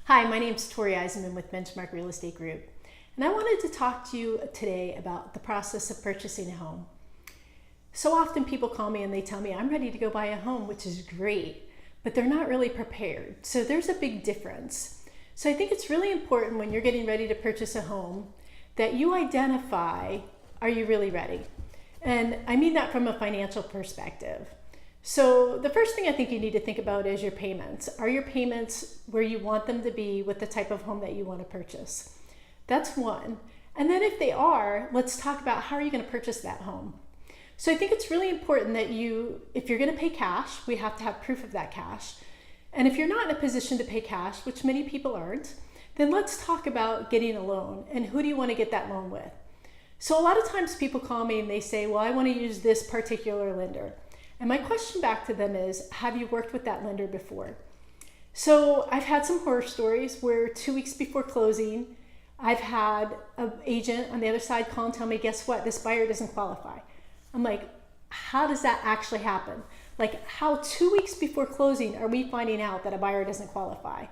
Hi, my name is Tori Eisenman with Benchmark Real Estate Group, and I wanted to talk to you today about the process of purchasing a home. So often people call me and they tell me, I'm ready to go buy a home, which is great, but they're not really prepared. So there's a big difference. So I think it's really important when you're getting ready to purchase a home that you identify, are you really ready? And I mean that from a financial perspective. So the first thing I think you need to think about is your payments. Are your payments where you want them to be with the type of home that you want to purchase? That's one. And then if they are, let's talk about how are you going to purchase that home? So I think it's really important that if you're going to pay cash, we have to have proof of that cash. And if you're not in a position to pay cash, which many people aren't, then let's talk about getting a loan and who do you want to get that loan with? So a lot of times people call me and they say, well, I want to use this particular lender. And my question back to them is, have you worked with that lender before? So I've had some horror stories where 2 weeks before closing, I've had an agent on the other side call and tell me, guess what, this buyer doesn't qualify. I'm like, how does that actually happen? Like, how 2 weeks before closing are we finding out that a buyer doesn't qualify?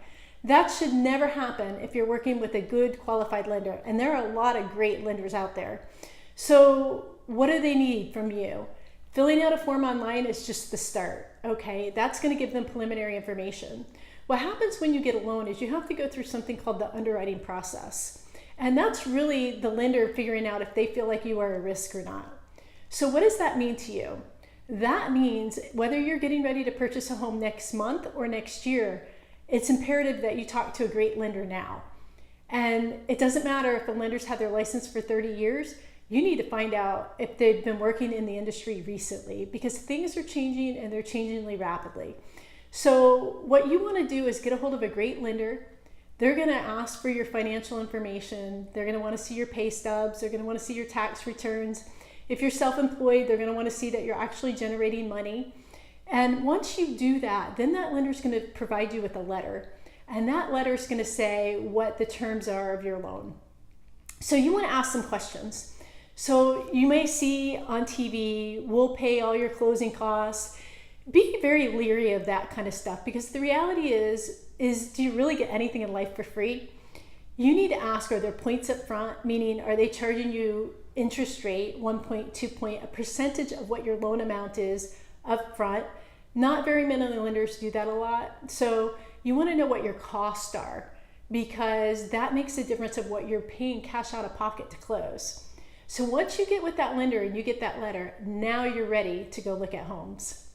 That should never happen if you're working with a good qualified lender. And there are a lot of great lenders out there. So what do they need from you? Filling out a form online is just the start, okay? That's gonna give them preliminary information. What happens when you get a loan is you have to go through something called the underwriting process. And that's really the lender figuring out if they feel like you are a risk or not. So what does that mean to you? That means whether you're getting ready to purchase a home next month or next year, it's imperative that you talk to a great lender now. And it doesn't matter if the lenders have their license for 30 years, you need to find out if they've been working in the industry recently because things are changing and they're changing rapidly. So what you want to do is get a hold of a great lender. They're going to ask for your financial information. They're going to want to see your pay stubs. They're going to want to see your tax returns. If you're self-employed, they're going to want to see that you're actually generating money. And once you do that, then that lender is going to provide you with a letter. And that letter is going to say what the terms are of your loan. So you want to ask some questions. So you may see on TV, we'll pay all your closing costs. Be very leery of that kind of stuff because the reality is do you really get anything in life for free? You need to ask, are there points up front? Meaning, are they charging you interest rate, 1 point, 2 point, a percentage of what your loan amount is up front? Not very many lenders do that a lot. So you want to know what your costs are because that makes a difference of what you're paying cash out of pocket to close. So once you get with that lender and you get that letter, now you're ready to go look at homes.